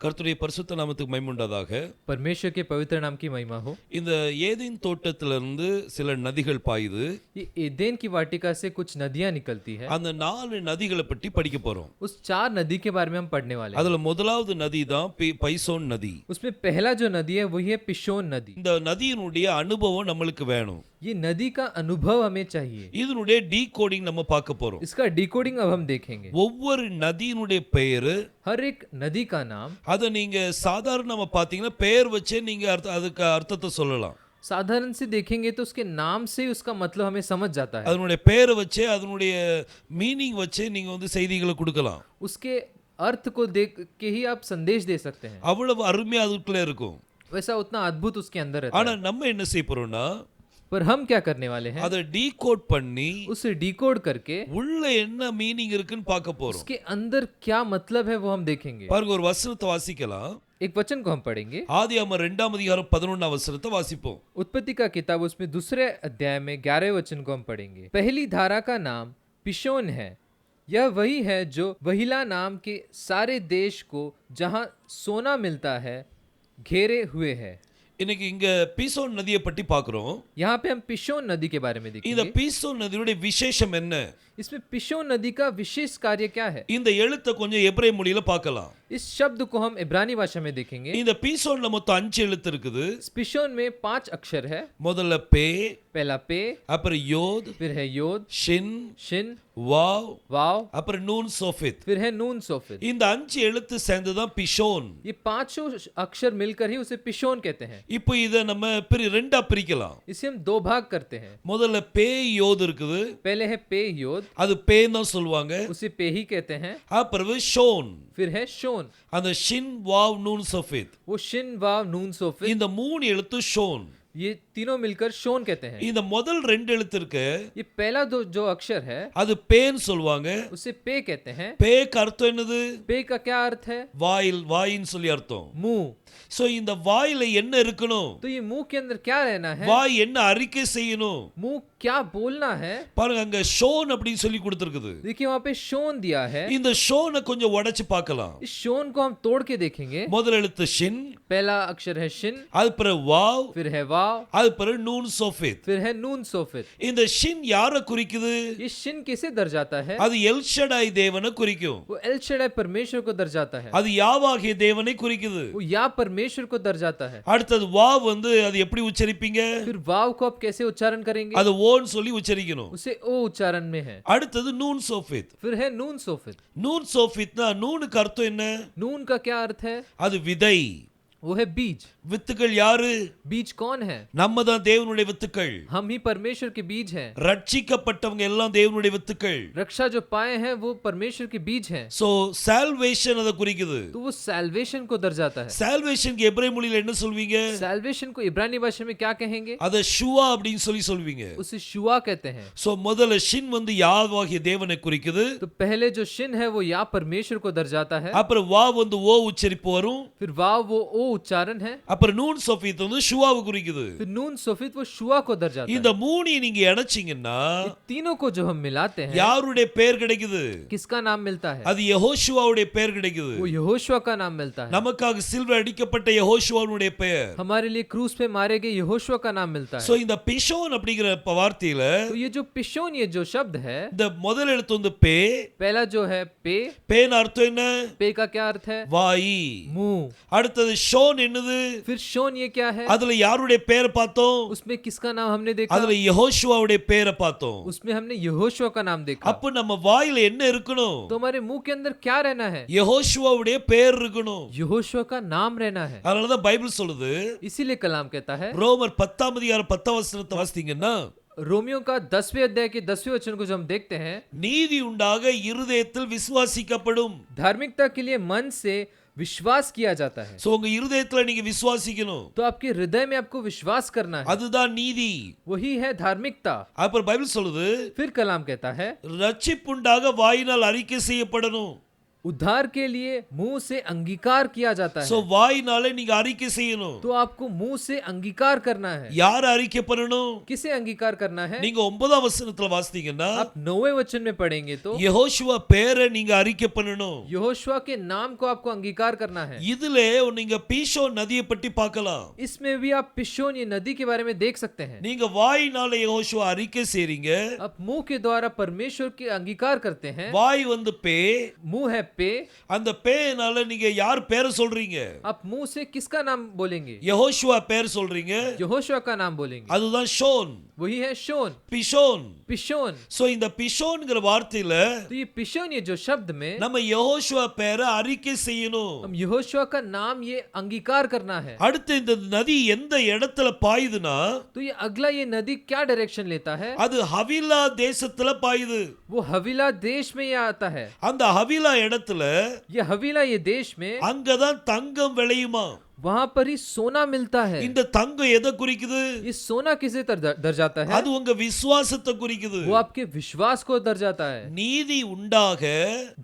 கர்த்தருடைய பரிசுத்த நாமத்துக்கு மகிமை உண்டாதாக. परमेश्वर के पवित्र नाम की महिमा हो। இந்த ஏதேன் தோட்டத்திலிருந்து சில நதிகள் பாயுது. ये एदेन की वाटिका से कुछ नदियां निकलती है। அந்த 4 நதிகளை பற்றி படிக்க போறோம். उस 4 नदी के बारे में हम पढ़ने वाले हैं। அதுல முதலாவது நதி தான் பைசோன் நதி. उसमें पहला जो नदी है वही है पिशोन नदी। இந்த நதியினுடைய அனுபவம் நம்மளுக்கு வேணும். ये नदी का अनुभव हमें चाहिए। இதனுடைய டீகோடிங் நம்ம பார்க்க போறோம். इसका डिकोडिंग अब हम देखेंगे। ஒவ்வொரு நதியினுடைய பெயர், हर एक नदी का नाम, அத நீங்க சாதாரணமா பாத்தீங்கன்னா பெயர் வச்சே நீங்க அதுக்கு அர்த்தத்தை சொல்லலாம். साधारण से देखेंगे तो उसके नाम से उसका मतलब हमें समझ जाता है। அதனுடைய பெயரை வச்சே அதனுடைய மீனிங் வச்சே நீங்க வந்து செய்திகளை கொடுக்கலாம். उसके अर्थ को देख के ही आप संदेश दे सकते हैं। அவ்வளவு அருமையா அதுக்குள்ள இருக்கும். वैसा उतना अद्भुत उसके अंदर रहता ஆனா है। நம்ம என்ன செய்ய போறோம்னா पर हम क्या करने वाले हैं, அதை டீகோட் பண்ணி उसे डिकोड करके உள்ள என்ன மீனிங் இருக்குன்னு பார்க்க போறோம். उसके अंदर क्या मतलब है वो हम देखेंगे। பாருங்க, ஒரு வசனத்தை வாசிக்கலாம். एक वचन को हम पढ़ेंगे। ஆதியாகமம் 2ஆம் அதிகாரம் 11ஆம் வசனத்தை வாசிப்போம். उत्पत्ति का किताब उसमें दूसरे अध्याय में 11वें वचन को हम पढ़ेंगे। पहली धारा का नाम पिशोन है। यह वही है जो वहीला नाम के सारे देश को जहां सोना मिलता है घेरे हुए है। இன்னைக்கு இங்க பீசோன் நதியை பற்றி பார்க்கிறோம். यहाँ पे हम पिशोन नदी के बारे में இந்த देखेंगे। பீசோன் நதியுடைய விசேஷம் என்ன? इसमें पिशोन नदी का विशेष कार्य क्या है? இந்த எழுத்தை கொஞ்சம் எபிரேய மொழியில பார்க்கலாம். इस शब्द को हम इब्रानी भाषा में देखेंगे। இந்த பீசோன்ல மொத்தம் 5 எழுத்து இருக்குது. इस पिशोन में 5 अक्षर है। முதல்ல பே, पहला पे, அப்புறம் யோத், फिर है योद, ஷின், शिन, வாவ், वाव, அப்புறம் நூன் சோஃபித். फिर है नून सोफित। இந்த 5 எழுத்து சேர்ந்து தான் பிஷோன். ये पांचों अक्षर मिलकर ही उसे पिशोन कहते हैं। இப்போ இத நம்ம ரெண்டா பிரிக்கலாம். इसे हम 2 भाग करते हैं। முதல்ல பே யோத் இருக்குது. पहले है पे योद, அது பேன்னு தான் சொல்லுவாங்க. उसे पे ही कहते हैं। அப்புறம் ஷோன், फिर है शोन, அந்த ஷின் வாவ் நூன் சோஃபித். वो शिन वाव नून सोफित। இந்த 3 எழுத்து ஷோன். ये तीनों मिलकर शोन कहते हैं। இந்த முதல் 2 எழுத்து இருக்கு, ये पहला जो अक्षर है அது பேன்னு சொல்லுவாங்க. उसे पे कहते हैं। பேக்கு அர்த்தம் என்னது? पे का क्या अर्थ है? வாயின்னு சொல்லி அர்த்தம். मुंह। சோ இந்த வாயில என்ன இருக்கணும்? तो ये मुंह के अंदर क्या रहना है? வாய் என்ன அறிக்கை செய்யணும்? मुंह क्या बोलना है? பாருங்க, அங்க ஷோன் அப்படின்னு சொல்லி கொடுத்திருக்குது. देखिए वहां पे शोन दिया है। இந்த ஷோனை கொஞ்சம் உடைச்சு பார்க்கலாம். इस शोन को हम तोड़ के देखेंगे। முதல் எழுத்து ஷின், पहला अक्षर है शिन, அது பிறகு வாவ், फिर है वाव, அது பிறகு நூன் சோஃபித். फिर है नून सोफित। இந்த ஷின் யாரை குறிக்குது? ये शिन किसे दर्शाता है? அது எல்ஷடாய் தேவனை குறிக்கும். वो एल शडाई परमेश्वर को दर्शाता है। அது யாவாகிய தேவனை குறிக்குது. वो या परमेश्वर को दर्शाता है। அடுத்தது வாவ் வந்து அது எப்படி உச்சரிப்பீங்க? फिर वाव को आप कैसे उच्चारण करेंगे? அது ஓன்னு சொல்லி உச்சரிக்கணும். उसे ओ उच्चारण में है। அடுத்தது நூன் சோஃபித். फिर है नून सोफित। நூன் சோஃபித்னா நூனுக்கு அர்த்தம் என்ன? नून का क्या अर्थ है? அது விதை. वो है बीज। வித்துக்கள் யாரு? बीज कौन है? நம்ம தான் தேவனுடைய வித்துக்கள். हम ही परमेश्वर के बीज हैं। ரட்சிக்கப்பட்டவங்க எல்லாம் தேவனுடைய வித்துக்கள். रक्षा जो पाए हैं वो परमेश्वर के बीज हैं। சோ சால்வேஷன் அத குறிக்குது. तो वो सैल्वेशन को दर्शाता है। சால்வேஷனுக்கு எபிரேய மொழியில என்ன சொல்வீங்க? सैल्वेशन को इब्रानी भाषा में क्या कहेंगे? அத ஷுவா அப்படினு சொல்வீங்க. उसे शुआ कहते हैं। சோ முதல்ல ஷின் வந்து யாவாகிய தேவனை குறிக்குது. तो पहले जो शिन है वो या परमेश्वर को दर्शाता है। அப்புறம் வா வந்து ஓ உச்சரிப்பு வரும். फिर वाव वो ओ उच्चारण है। அப்புறம் நூன் சோஃபித் வந்து ஷுவாவை குறிக்குது. फिर नून सोफित वो शुआ को दर्शाता है। இந்த மூணு நீங்க இணைச்சீங்கன்னா ये तीनों को जो हम मिलाते हैं யாருடைய பெயர் கிடைக்குது? किसका नाम मिलता है? அது யெகோஷுவாவுடைய பெயர் கிடைக்குது. वो यहोशुआ का नाम मिलता है। நமக்காக சிலுவை அடிக்கப்பட்ட யெகோஷுவாவுடைய பெயர். हमारे लिए क्रूस पे मारे गए यहोशुआ का नाम मिलता है। சோ இந்த பிஷோன் அப்படிங்கிற வார்த்தையில तो ये जो पिशोन ये जो शब्द है, இந்த முதல் எழுத்து வந்து பே. पहला जो है पे, பேன் அர்த்தம் என்ன? पे का क्या अर्थ है? வாய். मुंह। அடுத்தது ஷோன் என்னது? फिर शोन ये क्या है? அதுல யாருடைய பெயர் பார்த்தோம்? उसमें किसका नाम हमने देखा? அதுல யெகோஷுவாவுடைய பெயரை பார்த்தோம். उसमें हमने यहोशुआ का नाम देखा। அப்ப நம்ம வாயில என்ன இருக்கணும்? तो हमारे मुंह के अंदर क्या रहना है? யெகோஷுவாவுடைய பெயர் இருக்கணும். यहोशुआ का नाम रहना है। அதனால தான் பைபிள் சொல்லுது, इसीलिए कलाम कहता है, ரோமர் 10ஆம் அதிகாரம் 10ஆம் வசனத்தை வாசித்தீங்கன்னா, रोमियो का 10वें अध्याय के 10वें वचन को जो हम देखते हैं, நீதி உண்டாக இருதயத்தில் விசுவாசிக்கப்படும். धार्मिकता के लिए मन से विश्वास किया जाता है। சோ உங்க இருதயத்துல நீங்க விசுவாசிக்கணும். तो आपके हृदय में आपको विश्वास करना है। அதுதான் நீதி. वही है धार्मिकता। அப்புறம் பைபிள் சொல்லுது, फिर कलाम कहता है, ரட்சிப்புண்டாக வாயினால் அறிக்கை செய்யப்படணும். उद्धार के लिए मुंह से अंगीकार किया जाता சோ है, வாயினாலே நீங்க அறிக்கை செய்யணும். तो आपको मुंह से अंगीकार करना है। யார் அறிக்கை பண்ணணும்? किसे अंगीकार करना है? நீங்க 9ஆம் வசனத்துல வாசித்தீங்கன்னா आप 9वें वचन में पढ़ेंगे तो யெகோஷுவா பேரை நீங்க அறிக்கை பண்ணணும். यहोशुआ के नाम को आपको अंगीकार करना है। இதுல நீங்க பீஷோன் நதியை பற்றி பார்க்கலாம். इसमें भी आप पिशोन ये नदी के बारे में देख सकते हैं। நீங்க வாயினால யெகோஷுவா அறிக்கை செய்றீங்க. आप मुंह के द्वारा परमेश्वर के अंगीकार करते हैं। வாய் வந்து பே, मुंह है पे, அந்த பேனால நீங்க யார் பேரை சொல்றீங்க? आप मुंह से किसका नाम बोलेंगे? யெகோஷுவா பேர் சொல்றீங்க. यहोशुआ का नाम बोलेंगे, அதுதான் ஷோன், वही है शोन, பிஷோன். पिशोन। சோ இந்த பிஷோன்ங்கிற வார்த்தையில तो ये पिशोन ये जो शब्द में நம்ம யெகோஷுவா பேரை அறிக்கை செய்யணும். हम यहोशुआ का नाम ये अंगीकार करना है। அடுத்து இந்த நதி எந்த இடத்துல பாயுதுன்னா तो ये अगला ये नदी क्या डायरेक्शन लेता है? அது ஹவிலா தேசத்துல பாயுது. वो हवीला देश में ये आता है। அந்த ஹவிலா இடத்துல ये हवीला ये देश में அங்கதான் தங்கம் விளையுமா. वहां पर ही सोना मिलता है। இந்த தங்கம் எதை குறிக்குது? ये सोना किसे दर्शाता है? அது உங்க விசுவாசத்தை குறிக்குது. वो आपके विश्वास को दर्शाता है। நீதி உண்டாக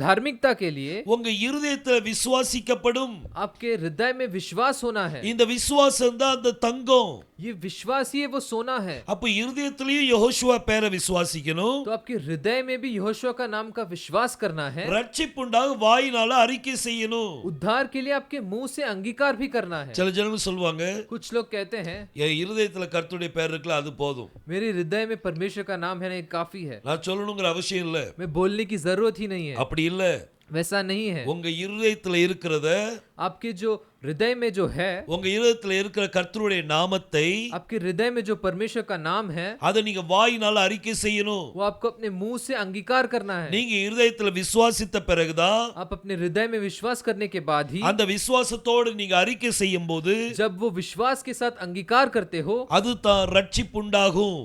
धार्मिकता के लिए உங்க இருதயத்துல விசுவாசிக்கப்படும். आपके हृदय में विश्वास होना है। இந்த விசுவாசம் தான் அந்த தங்கம். ये विश्वास ही वो सोना है। அப்ப இருதயத்திலயும் யெகோஷுவா பேரை விசுவாசிக்கணும். तो आपके हृदय में भी यहोशुआ का नाम का विश्वास करना है। ரட்சிப்பு உண்டாக வாயினால அறிக்கை செய்யணும். उद्धार के लिए आपके मुंह से अंगीकार भी करना है। சில ஜனங்க சொல்வாங்க, कुछ लोग कहते हैं என் இருதயத்துல கர்த்தருடைய பேர் இருக்குல்ல அது போதும். मेरे हृदय में परमेश्वर का नाम है ना, ये काफी है, நான் சொல்லணுங்கிற அவசியம் இல்ல. मैं बोलने की जरूरत ही नहीं है। அப்படி இல்ல. वैसा नहीं है। உங்க இருதயத்துல இருக்கிறத, आपके जो हृदय में जो है, உங்க இருதயத்துல இருக்கிற கர்த்தருடைய நாமத்தை, आपके हृदय में जो परमेश्वर का नाम है, அதை நீங்க வாயினால அறிக்கை செய்யணும். वो आपको अपने मुंह से अंगीकार करना है। நீங்க இருதயத்துல விசுவாசித்த பிறகுதான் आप अपने हृदय में विश्वास करने के बाद ही, அந்த விசுவாசத்தோடு நீங்க அறிக்கை செய்யும்போது जब वो विश्वास के साथ अंगीकार करते हो, அதுதான் ரட்சிப்பு உண்டாகும்.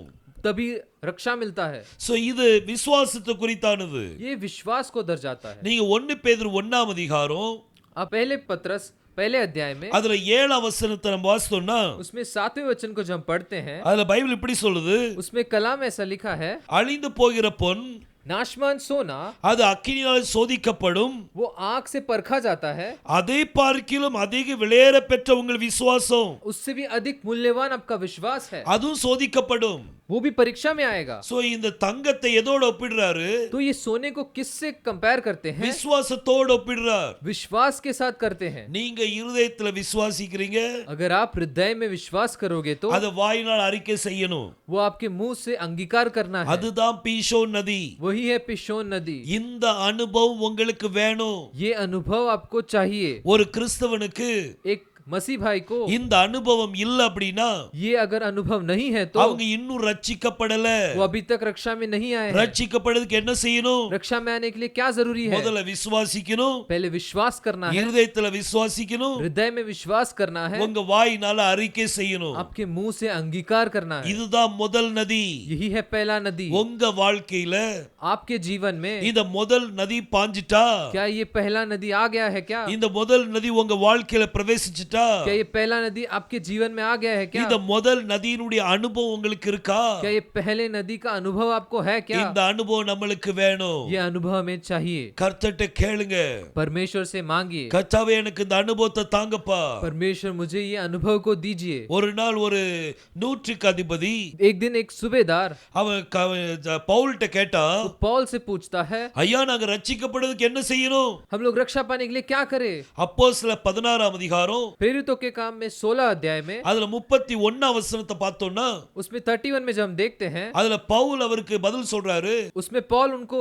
तभी रक्षा मिलता है। சோ இது விசுவாசத்தை குறித்தானது. ये विश्वास को दर्शाता है। நீங்க 1 பேதுரு 1ஆம் அதிகாரம் आप पहले पत्रस पहले अध्याय में அதுல 7ஆம் வசனத்தை நம்ம வாசித்தோம்னா उसमें 7वें वचन को जब हम पढ़ते हैं, அதுல பைபிள் இப்படி சொல்லுது, उसमें कलाम ऐसा लिखा है, அழிந்து போகிற பொன் नाशवान सोना அது அக்கினியால் சோதிக்கப்படும், वो आग से परखा जाता है, அதை பார்க்கிலும் அதிக விலையேற பெற்ற உங்கள் விசுவாசம் उससे भी अधिक मूल्यवान आपका विश्वास है, அதுவும் சோதிக்கப்படும். वो भी परीक्षा में आएगा। சோ இந்த தங்கத்தை எதோட ஒப்பிடுறாரு? तो ये सोने को किससे कंपेयर करते हैं? விசுவாசத்தோட ஒப்பிடுறார். विश्वास के साथ करते हैं। நீங்க இருதயத்துல விசுவாசிக்கிறீங்க, अगर आप हृदय में विश्वास करोगे तो அத வாயினால் அறிக்கை செய்யணும். वो आपके मुंह से अंगीकार करना है। அதுதான் பீஷோன் நதி. वही है पिशोन नदी। இந்த அனுபவம் உங்களுக்கு வேணும். ये अनुभव आपको चाहिए। ஒரு கிறிஸ்தவனுக்கு एक मसीह भाई को இந்த அனுபவம் இல்ல அப்படின்னா ये अगर अनुभव नहीं है तो அவங்க இன்னும் ரட்சிக்கப்படல. वो अभी तक रक्षा में नहीं आए हैं। ரட்சிக்கப்படுறதுக்கு என்ன செய்யணும்? रक्षा में आने के लिए क्या जरूरी है? முதல்ல விசுவாசிக்கணும், पहले विश्वास करना है, இருதயத்துல விசுவாசிக்கணும், हृदय में विश्वास करना है, உங்க வாயினால அறிக்கை செய்யணும். आपके मुंह से अंगीकार करना है। இதுதான் முதல் நதி. यही है पहला नदी। உங்க வாழ்க்கையில आपके जीवन में இந்த முதல் நதி பாஞ்சிட்டா, क्या ये पहला नदी आ गया है क्या? இந்த முதல் நதி உங்க வாழ்க்கையில பிரவேசிச்சிட்டா, क्या ये पहला नदी आपके जीवन में आ गया है क्या? இந்த முதல் நதியினுடைய அனுபவம் உங்களுக்கு இருக்கா? क्या ये पहले नदी का अनुभव आपको है क्या? இந்த அனுபவம் நம்மளுக்கு வேணும். ये अनुभव हमें चाहिए। கர்த்தர்ட்ட கேளுங்க, परमेश्वर से मांगिए, கர்த்தாவே எனக்கு இந்த அனுபவத்தை தாங்கப்பா. परमेश्वर मुझे ये अनुभव को दीजिए। ஒரு நாள் ஒரு நூற்றுக்கு அதிபதி एक दिन एक सूबेदार அவன் பவுல்ட்ட கேட்டா, वो पौल से पूछता है, ஐயா நாங்க ரட்சிக்கப்படுறதுக்கு என்ன செய்யணும்? हम लोग रक्षा पाने के लिए क्या करें? அப்போஸ்தலர் 16ஆம் அதிகாரம் प्रेरितों के काम में 16 अध्याय में அதுல 31ஆம் வசனத்தை பார்த்தோம்னா, उसमें 31 में जब हम देखते हैं, அதுல பவுல் அவருக்கு பதில் சொல்றாரு, उसमें पौल उनको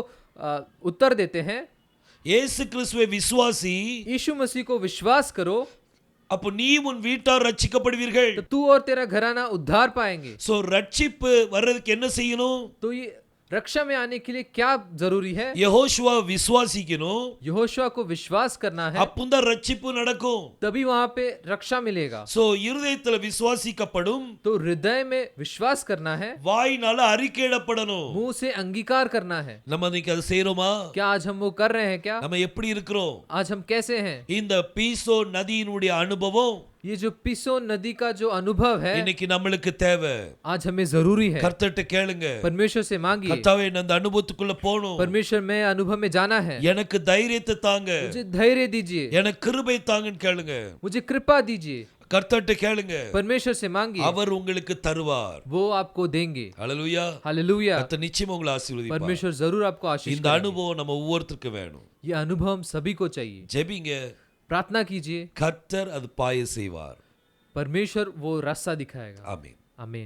उत्तर देते हैं, இயேசு கிறிஸ்துவை விசுவாசி, यीशु मसीह को विश्वास करो, அப்ப நீ உன் வீட்டார் ரட்சிக்கப்படுவீர்கள். तो तू और तेरा घराना उद्धार पाएंगे। சோ ரட்சிப்பு வர்றதுக்கு என்ன செய்யணும்? तो ये रक्षा में आने के लिए क्या जरूरी है? யெகோஷுவா விசுவாசிக்கணும், यहोशुआ को विश्वास करना है, அப்பதான் ரட்சிப்பு நடக்கும். तभी वहां पे रक्षा मिलेगा। சோ இருதயத்துல விசுவாசிக்கப்படும், तो हृदय में विश्वास करना है, வாயினால அறிக்கையிடப்படணும். मुंह से अंगीकार करना है। நம்ம இன்னைக்கு அதை செய்யறோமா? क्या आज हम वो कर रहे हैं क्या? நம்ம எப்படி இருக்கிறோம்? आज हम कैसे हैं? இந்த பீசோ நதியினுடைய அனுபவம் ये जो पिसोन नदी का जो अनुभव है இன்னைக்கு நம்மளுக்கு தேவை. आज हमें जरूरी है। கர்த்தர்ட்ட கேளுங்க. परमेश्वर से मांगिए, கர்த்தாவே நான் அந்த அனுபவத்துக்குள்ள போணும். परमेश्वर में अनुभव में जाना है, எனக்கு தைரியத்தை தாங்க. मुझे धैर्य दीजिए, எனக்கு கிருபை தாங்கன்னு கேளுங்க. मुझे कृपा दीजिए। கர்த்தர்ட்ட கேளுங்க. परमेश्वर से मांगिए, அவர் உங்களுக்கு தருவார். वो आपको देंगे। ஹalleluya. हालेलुया। கர்த்தர் நிச்சயமா உங்களை ஆசீர்வதிப்பார். परमेश्वर जरूर आपको आशीष இந்த करेंगे। அனுபவம் நம்ம ஒவ்வொருத்தருக்கும் வேணும். ये अनुभव हम सभी को चाहिए। ஜெபிங்க. प्रार्थना कीजिए, கர்த்தர் அது பாய செய்வார். परमेश्वर वो रास्ता दिखाएगा। ஆமென். आमीन।